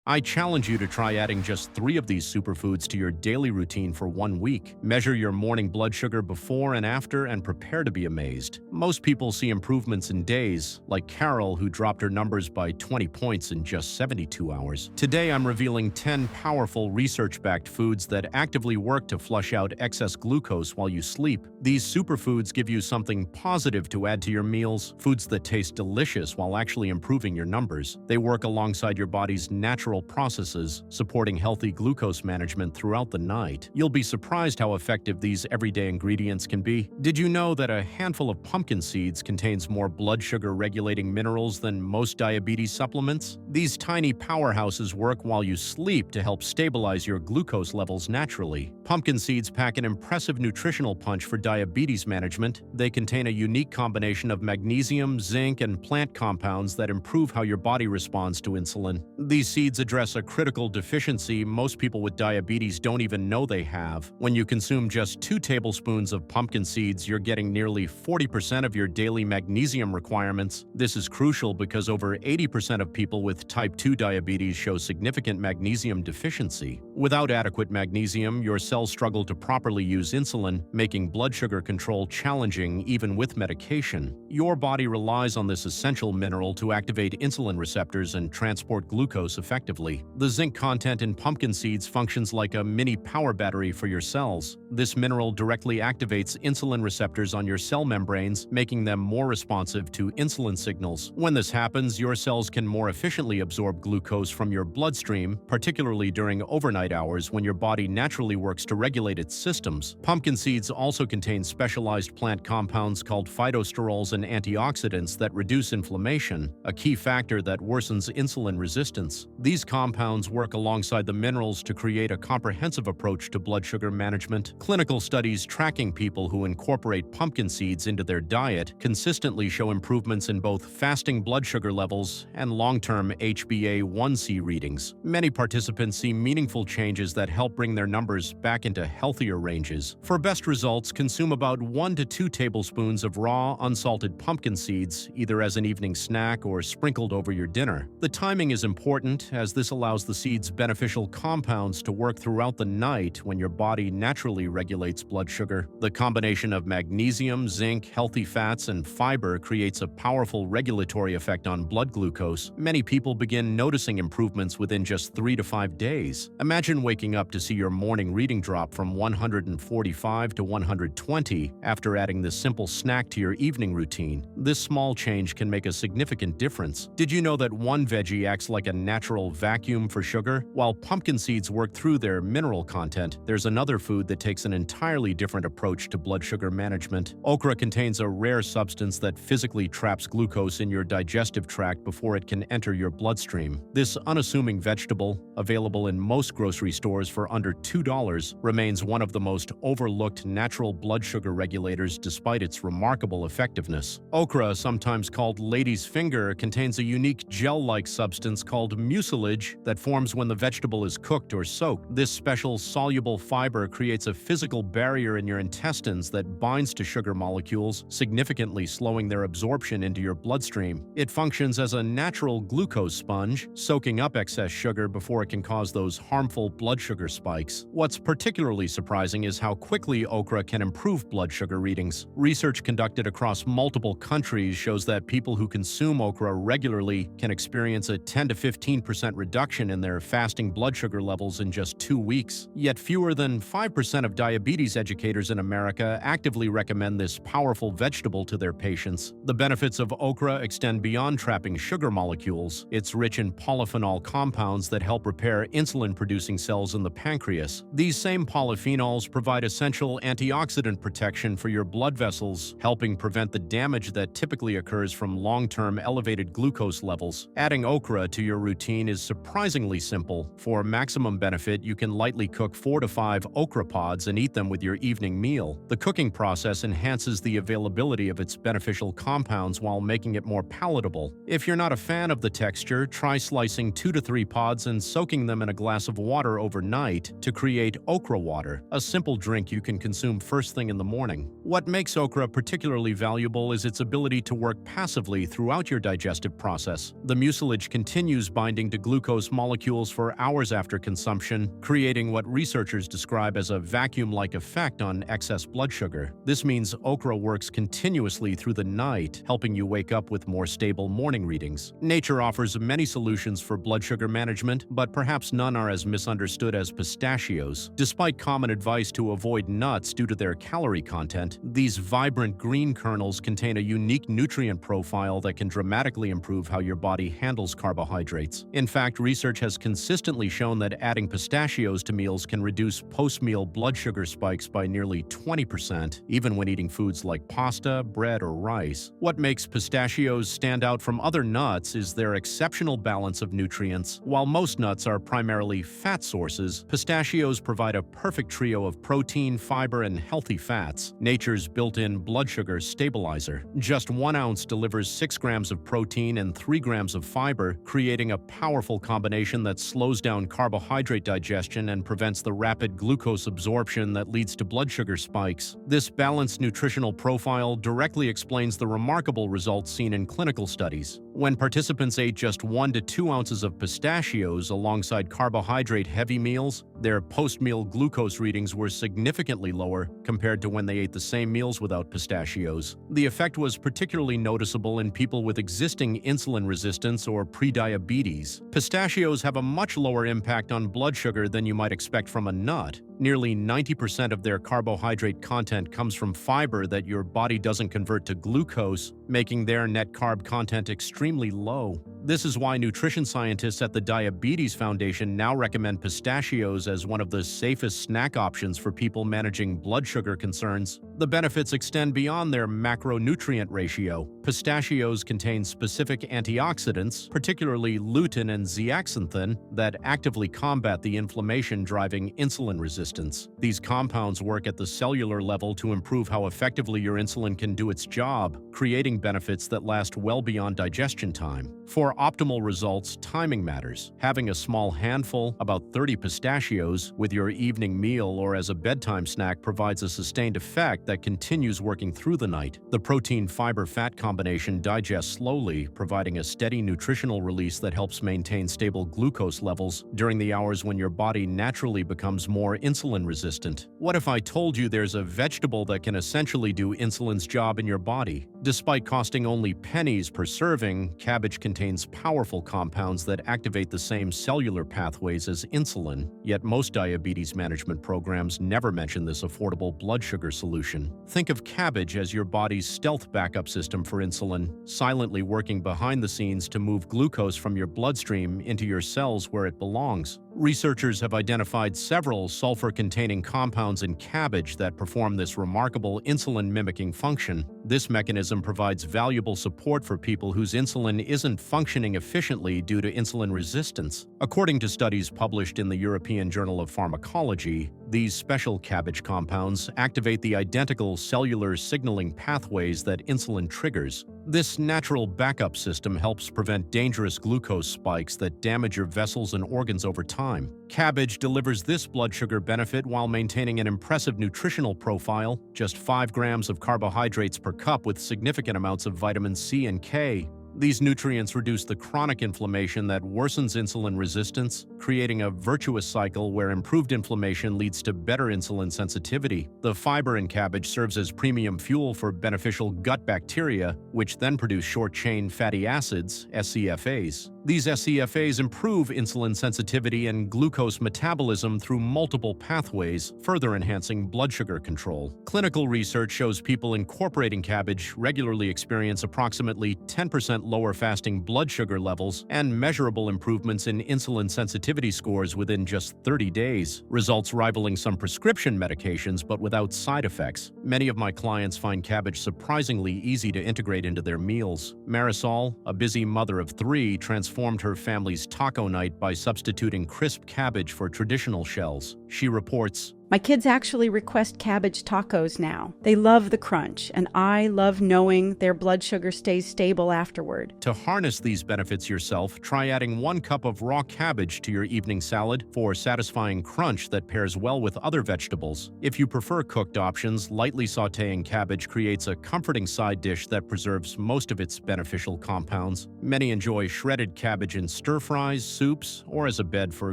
I challenge you to try adding just 3 of these superfoods to your daily routine for 1 week. Measure your morning blood sugar before and after and prepare to be amazed. Most people see improvements in days, like Carol, who dropped her numbers by 20 points in just 72 hours. Today, I'm revealing 10 powerful research-backed foods that actively work to flush out excess glucose while you sleep. These superfoods give you something positive to add to your meals, foods that taste delicious while actually improving your numbers. They work alongside your body's natural processes, supporting healthy glucose management throughout the night. You'll be surprised how effective these everyday ingredients can be. Did you know that a handful of pumpkin seeds contains more blood sugar regulating minerals than most diabetes supplements? These tiny powerhouses work while you sleep to help stabilize your glucose levels naturally. Pumpkin seeds pack an impressive nutritional punch for diabetes management. They contain a unique combination of magnesium, zinc, and plant compounds that improve how your body responds to insulin. These seeds address a critical deficiency most people with diabetes don't even know they have. When you consume just 2 tablespoons of pumpkin seeds, you're getting nearly 40% of your daily magnesium requirements. This is crucial because over 80% of people with type 2 diabetes show significant magnesium deficiency. Without adequate magnesium, your cells struggle to properly use insulin, making blood sugar control challenging even with medication. Your body relies on this essential mineral to activate insulin receptors and transport glucose effectively. The zinc content in pumpkin seeds functions like a mini power battery for your cells. This mineral directly activates insulin receptors on your cell membranes, making them more responsive to insulin signals. When this happens, your cells can more efficiently absorb glucose from your bloodstream, particularly during overnight hours when your body naturally works to regulate its systems. Pumpkin seeds also contain specialized plant compounds called phytosterols and antioxidants that reduce inflammation, a key factor that worsens insulin resistance. These compounds work alongside the minerals to create a comprehensive approach to blood sugar management. Clinical studies tracking people who incorporate pumpkin seeds into their diet consistently show improvements in both fasting blood sugar levels and long-term HbA1c readings. Many participants see meaningful changes that help bring their numbers back into healthier ranges. For best results, consume about 1 to 2 tablespoons of raw, unsalted pumpkin seeds, either as an evening snack or sprinkled over your dinner. The timing is important, as this allows the seed's beneficial compounds to work throughout the night when your body naturally regulates blood sugar. The combination of magnesium, zinc, healthy fats, and fiber creates a powerful regulatory effect on blood glucose. Many people begin noticing improvements within just 3 to 5 days. Imagine waking up to see your morning reading drop from 145 to 120 after adding this simple snack to your evening routine. This small change can make a significant difference. Did you know that one veggie acts like a natural vacuum for sugar? While pumpkin seeds work through their mineral content, there's another food that takes an entirely different approach to blood sugar management. Okra contains a rare substance that physically traps glucose in your digestive tract before it can enter your bloodstream. This unassuming vegetable, available in most grocery stores for under $2, remains one of the most overlooked natural blood sugar regulators despite its remarkable effectiveness. Okra, sometimes called lady's finger, contains a unique gel-like substance called mucilage that forms when the vegetable is cooked or soaked. This special soluble fiber creates a physical barrier in your intestines that binds to sugar molecules, significantly slowing their absorption into your bloodstream. It functions as a natural glucose sponge, soaking up excess sugar before it can cause those harmful blood sugar spikes. What's particularly surprising is how quickly okra can improve blood sugar readings. Research conducted across multiple countries shows that people who consume okra regularly can experience a 10 to 15% reduction in their fasting blood sugar levels in just 2 weeks. Yet fewer than 5% of diabetes educators in America actively recommend this powerful vegetable to their patients. The benefits of okra extend beyond trapping sugar molecules. It's rich in polyphenol compounds that help repair insulin-producing cells in the pancreas. These same polyphenols provide essential antioxidant protection for your blood vessels, helping prevent the damage that typically occurs from long-term elevated glucose levels. Adding okra to your routine is surprisingly simple. For maximum benefit, you can lightly cook 4 to 5 okra pods and eat them with your evening meal. The cooking process enhances the availability of its beneficial compounds while making it more palatable. If you're not a fan of the texture mixture, try slicing 2 to 3 pods and soaking them in a glass of water overnight to create okra water, a simple drink you can consume first thing in the morning. What makes okra particularly valuable is its ability to work passively throughout your digestive process. The mucilage continues binding to glucose molecules for hours after consumption, creating what researchers describe as a vacuum-like effect on excess blood sugar. This means okra works continuously through the night, helping you wake up with more stable morning readings. Nature offers many solutions for blood sugar management, but perhaps none are as misunderstood as pistachios. Despite common advice to avoid nuts due to their calorie content, these vibrant green kernels contain a unique nutrient profile that can dramatically improve how your body handles carbohydrates. In fact, research has consistently shown that adding pistachios to meals can reduce post-meal blood sugar spikes by nearly 20%, even when eating foods like pasta, bread, or rice. What makes pistachios stand out from other nuts is their exceptional balance of nutrients. While most nuts are primarily fat sources, pistachios provide a perfect trio of protein, fiber, and healthy fats, nature's built-in blood sugar stabilizer. Just 1 ounce delivers 6 grams of protein and 3 grams of fiber, creating a powerful combination that slows down carbohydrate digestion and prevents the rapid glucose absorption that leads to blood sugar spikes. This balanced nutritional profile directly explains the remarkable results seen in clinical studies. When participants ate just 1 to 2 ounces of pistachios alongside carbohydrate-heavy meals, their post-meal glucose readings were significantly lower compared to when they ate the same meals without pistachios. The effect was particularly noticeable in people with existing insulin resistance or prediabetes. Pistachios have a much lower impact on blood sugar than you might expect from a nut. Nearly 90% of their carbohydrate content comes from fiber that your body doesn't convert to glucose, making their net carb content extremely low. This is why nutrition scientists at the Diabetes Foundation now recommend pistachios as one of the safest snack options for people managing blood sugar concerns. The benefits extend beyond their macronutrient ratio. Pistachios contain specific antioxidants, particularly lutein and zeaxanthin, that actively combat the inflammation driving insulin resistance. These compounds work at the cellular level to improve how effectively your insulin can do its job, creating benefits that last well beyond digestion time. For optimal results, timing matters. Having a small handful, about 30 pistachios, with your evening meal or as a bedtime snack provides a sustained effect that continues working through the night. The protein-fiber-fat combination digests slowly, providing a steady nutritional release that helps maintain stable glucose levels during the hours when your body naturally becomes more insulin resistant. What if I told you there's a vegetable that can essentially do insulin's job in your body? Despite costing only pennies per serving, cabbage contains powerful compounds that activate the same cellular pathways as insulin, yet most diabetes management programs never mention this affordable blood sugar solution. Think of cabbage as your body's stealth backup system for insulin, silently working behind the scenes to move glucose from your bloodstream into your cells where it belongs. Researchers have identified several sulfur-containing compounds in cabbage that perform this remarkable insulin-mimicking function. This mechanism provides valuable support for people whose insulin isn't functioning efficiently due to insulin resistance. According to studies published in the European Journal of Pharmacology, these special cabbage compounds activate the identical cellular signaling pathways that insulin triggers. This natural backup system helps prevent dangerous glucose spikes that damage your vessels and organs over time. Cabbage delivers this blood sugar benefit while maintaining an impressive nutritional profile, just 5 grams of carbohydrates per cup with significant amounts of vitamin C and K. These nutrients reduce the chronic inflammation that worsens insulin resistance, creating a virtuous cycle where improved inflammation leads to better insulin sensitivity. The fiber in cabbage serves as premium fuel for beneficial gut bacteria, which then produce short-chain fatty acids, SCFAs. These SCFAs improve insulin sensitivity and glucose metabolism through multiple pathways, further enhancing blood sugar control. Clinical research shows people incorporating cabbage regularly experience approximately 10% lower fasting blood sugar levels and measurable improvements in insulin sensitivity scores within just 30 days, results rivaling some prescription medications but without side effects. Many of my clients find cabbage surprisingly easy to integrate into their meals. Marisol, a busy mother of 3, transformed her family's taco night by substituting crisp cabbage for traditional shells. She reports, My kids actually request cabbage tacos now. They love the crunch, and I love knowing their blood sugar stays stable afterward. To harness these benefits yourself, try adding 1 cup of raw cabbage to your evening salad for satisfying crunch that pairs well with other vegetables. If you prefer cooked options, lightly sautéing cabbage creates a comforting side dish that preserves most of its beneficial compounds. Many enjoy shredded cabbage in stir-fries, soups, or as a bed for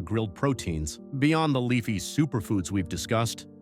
grilled proteins. Beyond the leafy superfoods we've discussed,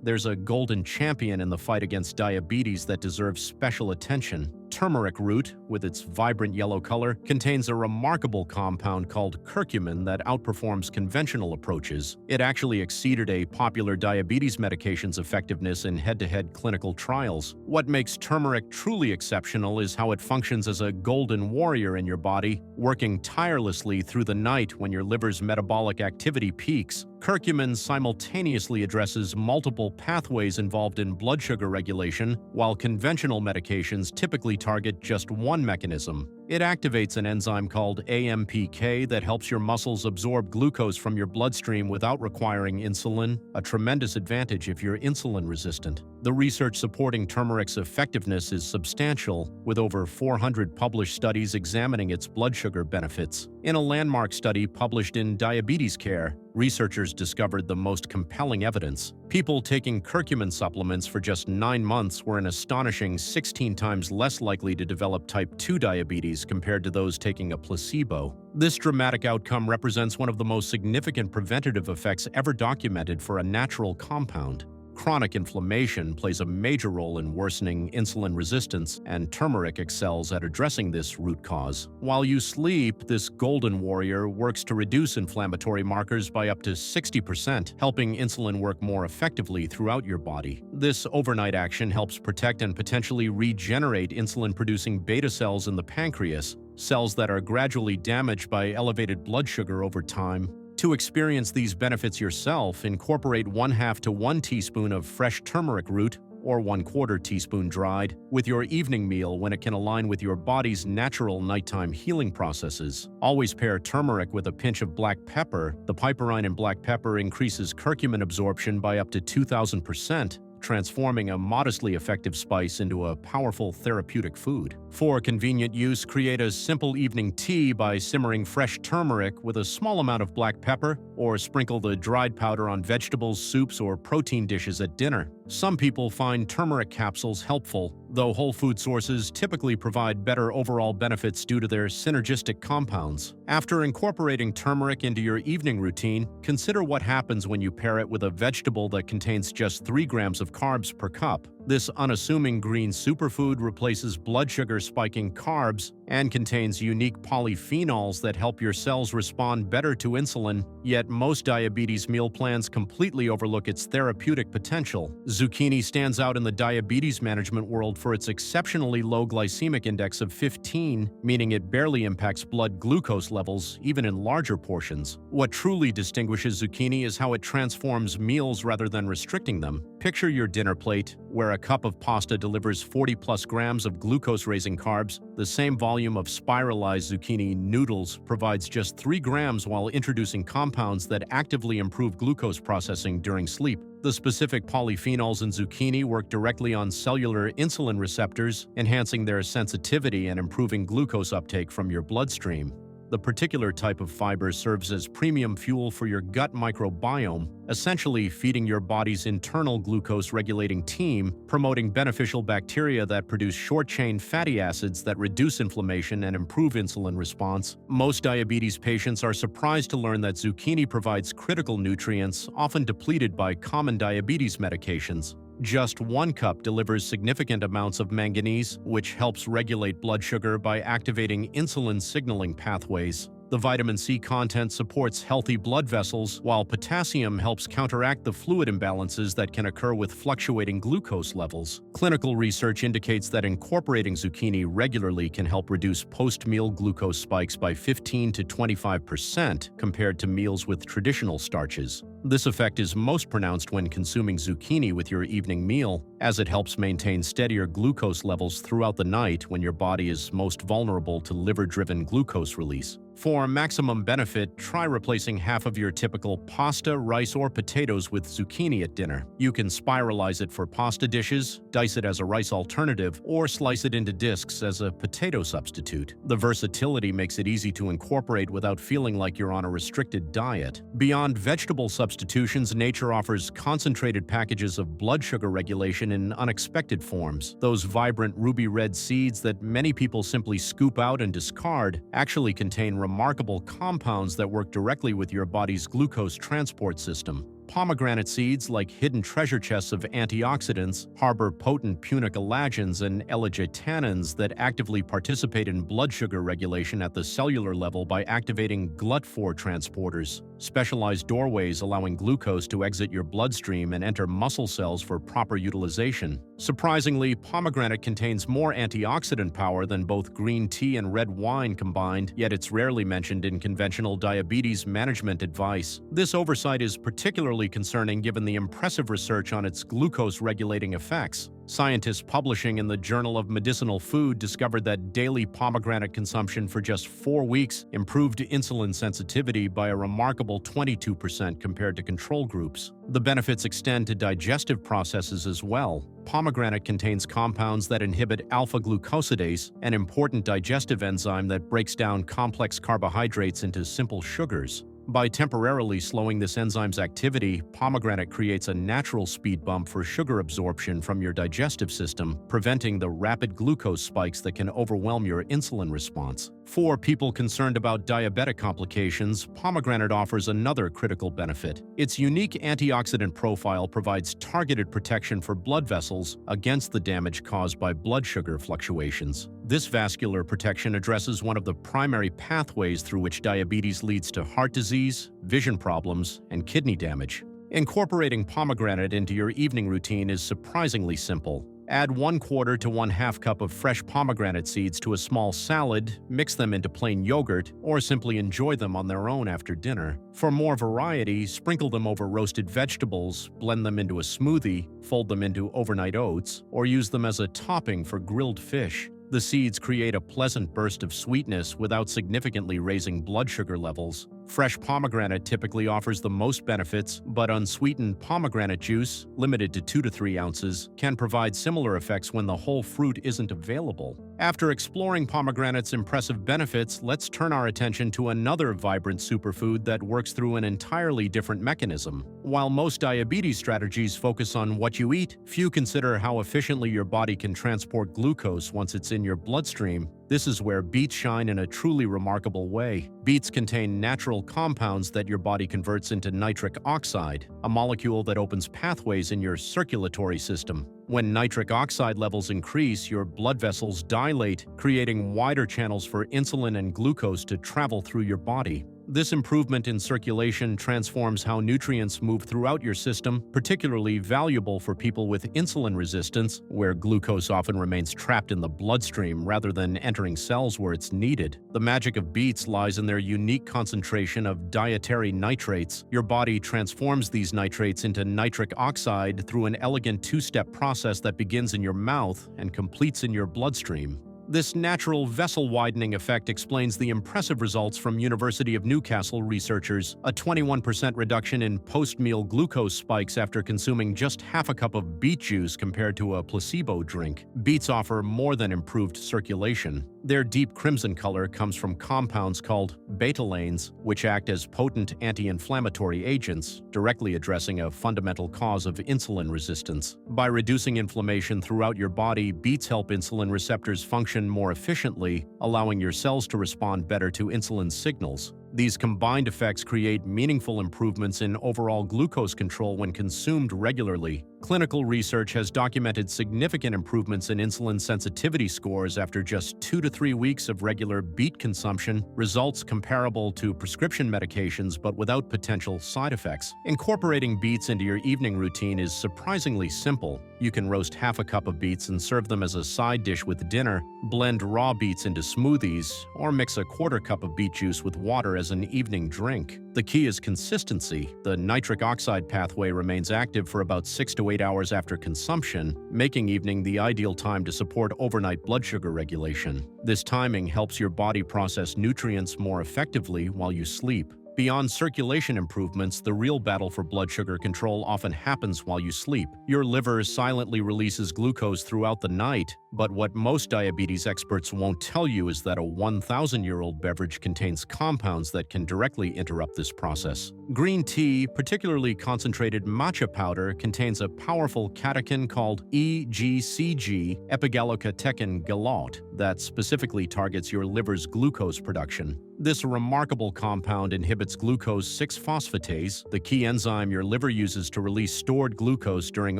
there's a golden champion in the fight against diabetes that deserves special attention. Turmeric root, with its vibrant yellow color, contains a remarkable compound called curcumin that outperforms conventional approaches. It actually exceeded a popular diabetes medication's effectiveness in head-to-head clinical trials. What makes turmeric truly exceptional is how it functions as a golden warrior in your body, working tirelessly through the night when your liver's metabolic activity peaks. Curcumin simultaneously addresses multiple pathways involved in blood sugar regulation, while conventional medications typically target just one mechanism. It activates an enzyme called AMPK that helps your muscles absorb glucose from your bloodstream without requiring insulin, a tremendous advantage if you're insulin resistant. The research supporting turmeric's effectiveness is substantial, with over 400 published studies examining its blood sugar benefits. In a landmark study published in Diabetes Care, researchers discovered the most compelling evidence. People taking curcumin supplements for just 9 months were an astonishing 16 times less likely to develop type 2 diabetes compared to those taking a placebo. This dramatic outcome represents one of the most significant preventative effects ever documented for a natural compound. Chronic inflammation plays a major role in worsening insulin resistance, and turmeric excels at addressing this root cause. While you sleep, this golden warrior works to reduce inflammatory markers by up to 60%, helping insulin work more effectively throughout your body. This overnight action helps protect and potentially regenerate insulin-producing beta cells in the pancreas, cells that are gradually damaged by elevated blood sugar over time. To experience these benefits yourself, incorporate 1/2 to 1 teaspoon of fresh turmeric root, or 1/4 teaspoon dried, with your evening meal when it can align with your body's natural nighttime healing processes. Always pair turmeric with a pinch of black pepper. The piperine in black pepper increases curcumin absorption by up to 2,000%, transforming a modestly effective spice into a powerful therapeutic food. For convenient use, create a simple evening tea by simmering fresh turmeric with a small amount of black pepper, or sprinkle the dried powder on vegetables, soups, or protein dishes at dinner. Some people find turmeric capsules helpful, though whole food sources typically provide better overall benefits due to their synergistic compounds. After incorporating turmeric into your evening routine, consider what happens when you pair it with a vegetable that contains just 3 grams of carbs per cup. This unassuming green superfood replaces blood sugar spiking carbs and contains unique polyphenols that help your cells respond better to insulin, yet most diabetes meal plans completely overlook its therapeutic potential. Zucchini stands out in the diabetes management world for its exceptionally low glycemic index of 15, meaning it barely impacts blood glucose levels, even in larger portions. What truly distinguishes zucchini is how it transforms meals rather than restricting them. Picture your dinner plate, where a cup of pasta delivers 40+ grams of glucose-raising carbs. The same volume of spiralized zucchini noodles provides just 3 grams while introducing compounds that actively improve glucose processing during sleep. The specific polyphenols in zucchini work directly on cellular insulin receptors, enhancing their sensitivity and improving glucose uptake from your bloodstream. The particular type of fiber serves as premium fuel for your gut microbiome, essentially feeding your body's internal glucose-regulating team, promoting beneficial bacteria that produce short-chain fatty acids that reduce inflammation and improve insulin response. Most diabetes patients are surprised to learn that zucchini provides critical nutrients, often depleted by common diabetes medications. Just 1 cup delivers significant amounts of manganese, which helps regulate blood sugar by activating insulin signaling pathways. The vitamin C content supports healthy blood vessels, while potassium helps counteract the fluid imbalances that can occur with fluctuating glucose levels. Clinical research indicates that incorporating zucchini regularly can help reduce post-meal glucose spikes by 15 to 25% compared to meals with traditional starches. This effect is most pronounced when consuming zucchini with your evening meal, as it helps maintain steadier glucose levels throughout the night when your body is most vulnerable to liver-driven glucose release. For maximum benefit, try replacing half of your typical pasta, rice, or potatoes with zucchini at dinner. You can spiralize it for pasta dishes, dice it as a rice alternative, or slice it into discs as a potato substitute. The versatility makes it easy to incorporate without feeling like you're on a restricted diet. Beyond vegetable substitutions, nature offers concentrated packages of blood sugar regulation in unexpected forms. Those vibrant ruby red seeds that many people simply scoop out and discard actually contain remarkable compounds that work directly with your body's glucose transport system. Pomegranate seeds, like hidden treasure chests of antioxidants, harbor potent punicalagins and L-glutathione that actively participate in blood sugar regulation at the cellular level by activating GLUT4 transporters, specialized doorways allowing glucose to exit your bloodstream and enter muscle cells for proper utilization. Surprisingly, pomegranate contains more antioxidant power than both green tea and red wine combined, yet it's rarely mentioned in conventional diabetes management advice. This oversight is particularly concerning given the impressive research on its glucose-regulating effects. Scientists publishing in the Journal of Medicinal Food discovered that daily pomegranate consumption for just 4 weeks improved insulin sensitivity by a remarkable 22% compared to control groups. The benefits extend to digestive processes as well. Pomegranate contains compounds that inhibit alpha-glucosidase, an important digestive enzyme that breaks down complex carbohydrates into simple sugars. By temporarily slowing this enzyme's activity, pomegranate creates a natural speed bump for sugar absorption from your digestive system, preventing the rapid glucose spikes that can overwhelm your insulin response. For people concerned about diabetic complications, pomegranate offers another critical benefit. Its unique antioxidant profile provides targeted protection for blood vessels against the damage caused by blood sugar fluctuations. This vascular protection addresses one of the primary pathways through which diabetes leads to heart disease, vision problems, and kidney damage. Incorporating pomegranate into your evening routine is surprisingly simple. Add 1/4 to 1/2 cup of fresh pomegranate seeds to a small salad, mix them into plain yogurt, or simply enjoy them on their own after dinner. For more variety, sprinkle them over roasted vegetables, blend them into a smoothie, fold them into overnight oats, or use them as a topping for grilled fish. The seeds create a pleasant burst of sweetness without significantly raising blood sugar levels. Fresh pomegranate typically offers the most benefits, but unsweetened pomegranate juice, limited to 2 to 3 ounces, can provide similar effects when the whole fruit isn't available. After exploring pomegranate's impressive benefits, let's turn our attention to another vibrant superfood that works through an entirely different mechanism. While most diabetes strategies focus on what you eat, few consider how efficiently your body can transport glucose once it's in your bloodstream. This is where beets shine in a truly remarkable way. Beets contain natural compounds that your body converts into nitric oxide, a molecule that opens pathways in your circulatory system. When nitric oxide levels increase, your blood vessels dilate, creating wider channels for insulin and glucose to travel through your body. This improvement in circulation transforms how nutrients move throughout your system, particularly valuable for people with insulin resistance, where glucose often remains trapped in the bloodstream rather than entering cells where it's needed. The magic of beets lies in their unique concentration of dietary nitrates. Your body transforms these nitrates into nitric oxide through an elegant 2-step process that begins in your mouth and completes in your bloodstream. This natural vessel-widening effect explains the impressive results from University of Newcastle researchers, a 21% reduction in post-meal glucose spikes after consuming just half a cup of beet juice compared to a placebo drink. Beets offer more than improved circulation. Their deep crimson color comes from compounds called betalains, which act as potent anti-inflammatory agents, directly addressing a fundamental cause of insulin resistance. By reducing inflammation throughout your body, beets help insulin receptors function more efficiently, allowing your cells to respond better to insulin signals. These combined effects create meaningful improvements in overall glucose control when consumed regularly. Clinical research has documented significant improvements in insulin sensitivity scores after just 2 to 3 weeks of regular beet consumption, results comparable to prescription medications but without potential side effects. Incorporating beets into your evening routine is surprisingly simple. You can roast half a cup of beets and serve them as a side dish with dinner, blend raw beets into smoothies, or mix a 1/4 cup of beet juice with water as an evening drink. The key is consistency. The nitric oxide pathway remains active for about 6 to 8 hours after consumption, making evening the ideal time to support overnight blood sugar regulation. This timing helps your body process nutrients more effectively while you sleep. Beyond circulation improvements, the real battle for blood sugar control often happens while you sleep. Your liver silently releases glucose throughout the night, but what most diabetes experts won't tell you is that a 1,000-year-old beverage contains compounds that can directly interrupt this process. Green tea, particularly concentrated matcha powder, contains a powerful catechin called EGCG, epigallocatechin galote, that specifically targets your liver's glucose production. This remarkable compound inhibits glucose 6-phosphatase, the key enzyme your liver uses to release stored glucose during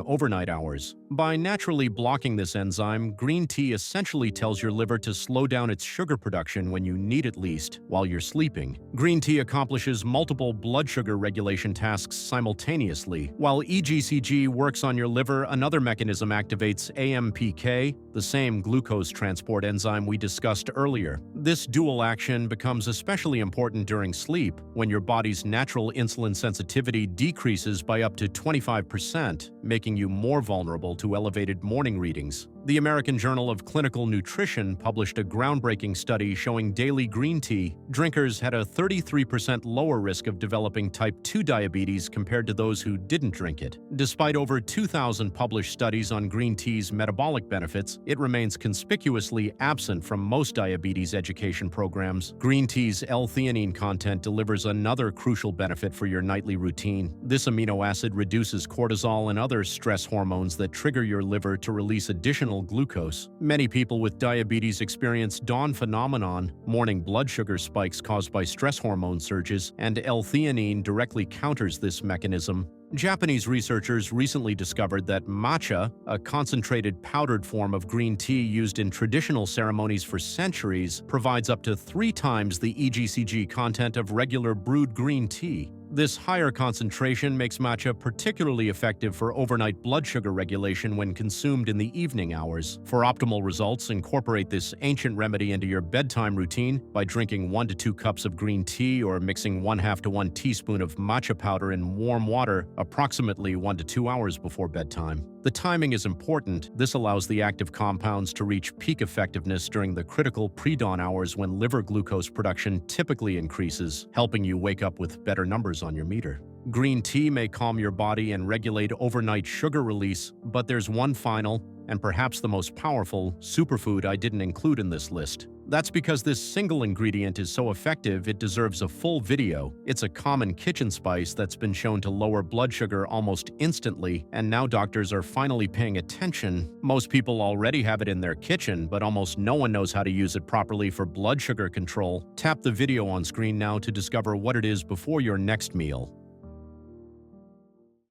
overnight hours. By naturally blocking this enzyme, green tea essentially tells your liver to slow down its sugar production when you need it least, while you're sleeping. Green tea accomplishes multiple blood sugar regulation tasks simultaneously. While EGCG works on your liver, another mechanism activates AMPK, the same glucose transport enzyme we discussed earlier. This dual action becomes especially important during sleep, when your body's natural insulin sensitivity decreases by up to 25%, making you more vulnerable to elevated morning readings. The American Journal of Clinical Nutrition published a groundbreaking study showing daily green tea drinkers had a 33% lower risk of developing type 2 diabetes compared to those who didn't drink it. Despite over 2,000 published studies on green tea's metabolic benefits, it remains conspicuously absent from most diabetes education programs. Green tea's L-theanine content delivers another crucial benefit for your nightly routine. This amino acid reduces cortisol and other stress hormones that trigger your liver to release additional glucose. Many people with diabetes experience dawn phenomenon, morning blood sugar spikes caused by stress hormone surges, and L-theanine directly counters this mechanism. Japanese researchers recently discovered that matcha, a concentrated powdered form of green tea used in traditional ceremonies for centuries, provides up to 3 times the EGCG content of regular brewed green tea. This higher concentration makes matcha particularly effective for overnight blood sugar regulation when consumed in the evening hours. For optimal results, incorporate this ancient remedy into your bedtime routine by drinking 1 to 2 cups of green tea or mixing 1/2 to 1 teaspoon of matcha powder in warm water approximately 1 to 2 hours before bedtime. The timing is important. This allows the active compounds to reach peak effectiveness during the critical pre-dawn hours when liver glucose production typically increases, helping you wake up with better numbers on your meter. Green tea may calm your body and regulate overnight sugar release, but there's one final, and perhaps the most powerful, superfood I didn't include in this list. That's because this single ingredient is so effective it deserves a full video. It's a common kitchen spice that's been shown to lower blood sugar almost instantly, and now doctors are finally paying attention. Most people already have it in their kitchen, but almost no one knows how to use it properly for blood sugar control. Tap the video on screen now to discover what it is before your next meal.